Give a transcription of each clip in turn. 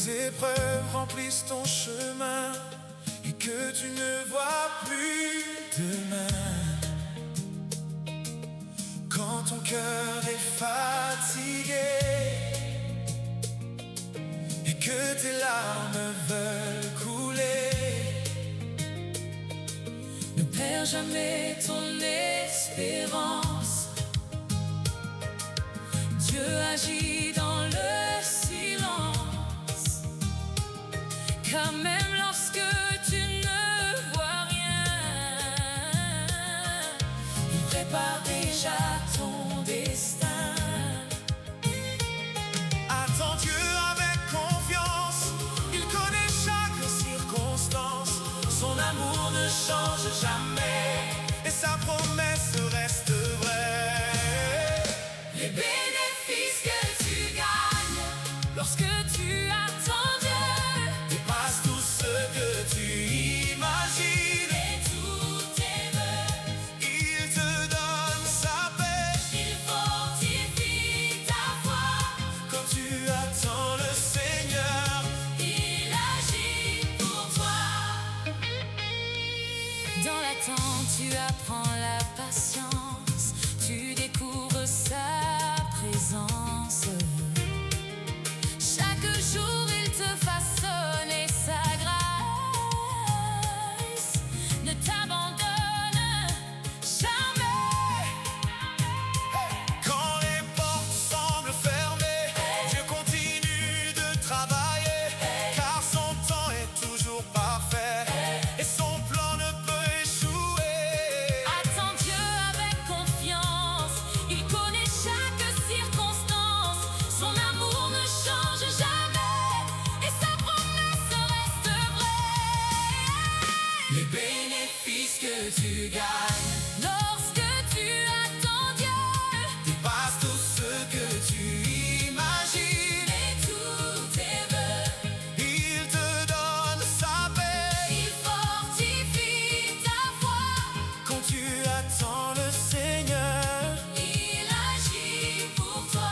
les épreuves remplissent ton chemin et que tu ne vois plus demain. Quand ton cœur est fatigué et que tes larmes veulent couler, ne perds jamais ton espérance. Dieu agit dans le silence, car même lorsque tu ne vois rien, il prépare déjà ton destin. Attends Dieu avec confiance, il connaît chaque circonstance. Son amour ne change jamais et sa promesse reste vraie. Les bénéfices que tu gagnes lorsque tu attends Dieu dépasse tout ce que tu imagines. et tous tes vœux. Il te donne sa paix Il fortifie ta foi. quand tu attends le Seigneur. Il agit pour toi. Dans l'attente, tu apprends la patience. Tu découvres sa présence. Chaque jour, il te façonne et sa grâce ne t'abandonne jamais. Quand les portes semblent fermées, Dieu continue de travailler, car son temps est toujours parfait et son plan ne peut échouer. Attends Dieu avec confiance. Il connaît chaque circonstance. Son amour ne change jamais et sa promesse reste vraie. Les bénéfices que tu gagnes Lorsque tu attends Dieu dépassent tout ce que tu imagines. et tous tes vœux, Il te donne sa paix il fortifie ta foi. quand tu attends le Seigneur. Il agit pour toi.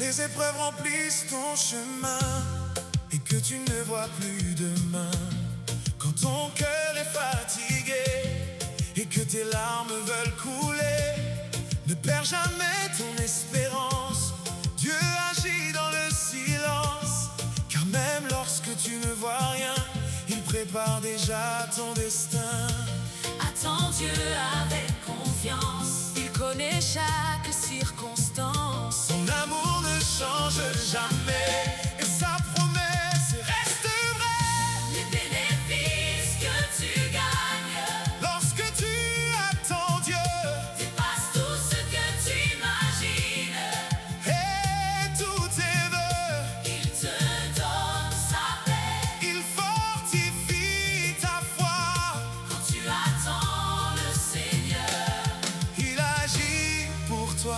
les épreuves remplissent ton chemin et que tu ne vois plus demain, quand ton cœur est fatigué et que tes larmes veulent couler, ne perds jamais ton espérance. Dieu agit dans le silence, car même lorsque tu ne vois rien, il prépare déjà ton destin. Attends Dieu avec confiance, il connaît chaque circonstance. Son amour ne change jamais et sa promesse reste vraie. Les bénéfices que tu gagnes Lorsque tu attends Dieu dépassent tout ce que tu imagines. et tous tes vœux, Il te donne sa paix il fortifie ta foi. quand tu attends le Seigneur. Il agit pour toi.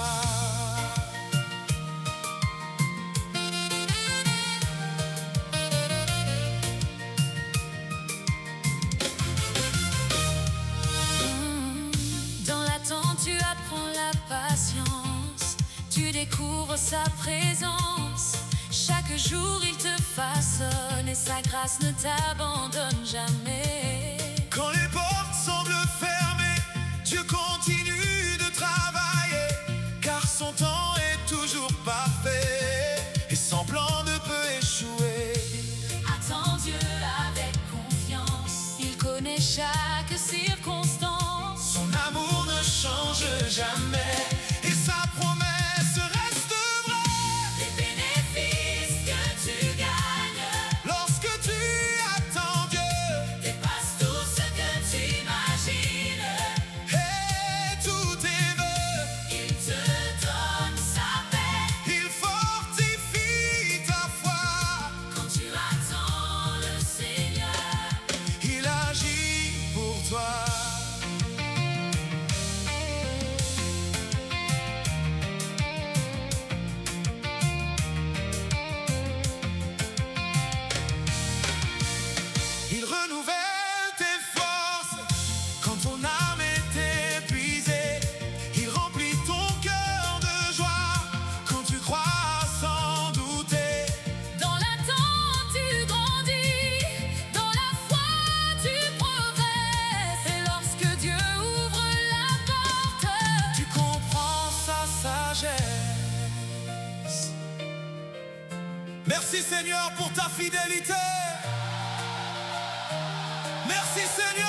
Dans l'attente, tu apprends la patience, tu découvres sa présence. Chaque jour, il te façonne et sa grâce ne t'abandonne jamais. Quand les portes semblent fermées, Dieu continue de travailler, car son temps est toujours parfait et son plan ne peut échouer. Attends Dieu avec confiance, il connaît chaque circonstance. Son amour ne change jamais et sa promesse reste vraie. Les bénéfices que tu gagnes Lorsque tu attends Dieu dépassent tout ce que tu imagines. et tous tes vœux, Il te donne sa paix il fortifie ta foi. quand tu attends le Seigneur. Il agit pour toi. Il renouvelle tes forces quand ton âme est épuisée. Il remplit ton cœur de joie quand tu crois sans douter. Dans l'attente, tu grandis, dans la foi, tu progresses. Et lorsque Dieu ouvre la porte, Tu comprends sa sagesse. Merci Seigneur pour ta fidélité. Merci Seigneur.